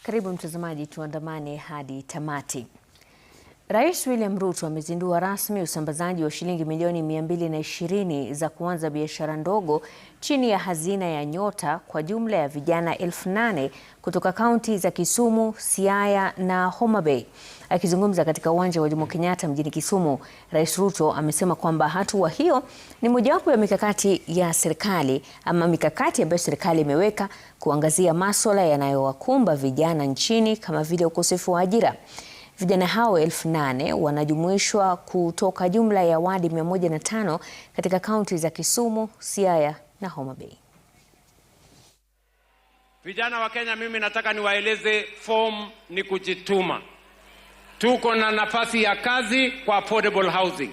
Karibu mtazamaji, tuandamane hadi tamati. Rais William Ruto amezindua rasmi usambazaji wa shilingi milioni 220 za kuanza biashara ndogo chini ya hazina ya Nyota kwa jumla ya vijana 8,000 kutoka kaunti za Kisumu, Siaya na Homa Bay. Akizungumza katika uwanja wa Jomo Kenyatta mjini Kisumu, Rais Ruto amesema kwamba hatua hiyo ni mojawapo ya mikakati ya serikali mikakati ambayo serikali imeweka kuangazia masuala yanayowakumba vijana nchini kama vile ukosefu wa ajira. Vijana hao 8,000 wanajumuishwa kutoka jumla ya wadi 105 katika kaunti za Kisumu, Siaya na Homa Bay. Vijana wa Kenya, mimi nataka niwaeleze form ni kujituma. Tuko na nafasi ya kazi kwa affordable housing.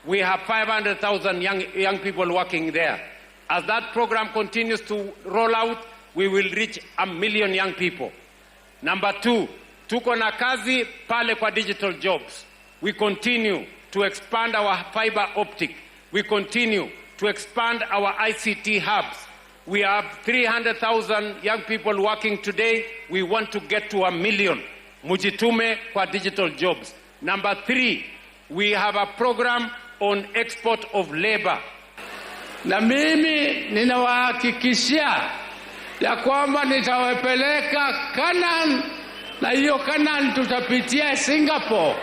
We have 500,000 young people working there. As that program continues to roll out, we will reach 1 million young people. Number 2, tuko na kazi pale kwa digital jobs. We continue to expand our fiber optic. We continue to expand our ICT hubs. We have 300,000 young people working today. We want to get to 1 million. Mujitume kwa digital jobs. Number 3, we have a program on export of labor. Na mimi ninawahakikishia ya kwamba nitawapeleka Canaan, na hiyo Canaan tutapitia Singapore.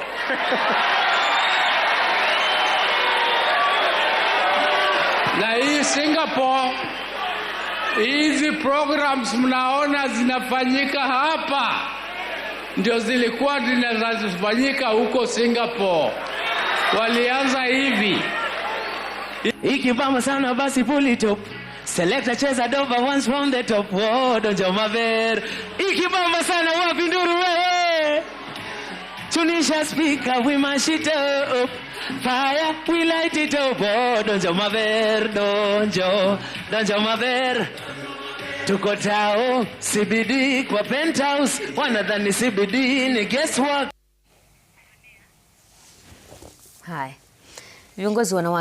Na hii Singapore, hizi programs mnaona zinafanyika hapa ndio zilikuwa zinafanyika huko Singapore. Walianza hivi. Ikibamba sana basi pull it up. Selector cheza doba once from the top. Oh, donjo maver. Ikibamba sana wapi nduru wewe. Tunisha speaker we mash it up. Fire we light it up. Oh, donjo maver, donjo maver. Tuko tao CBD kwa penthouse, wanadhani CBD ni guesswork. Hai. Viongozi wanawake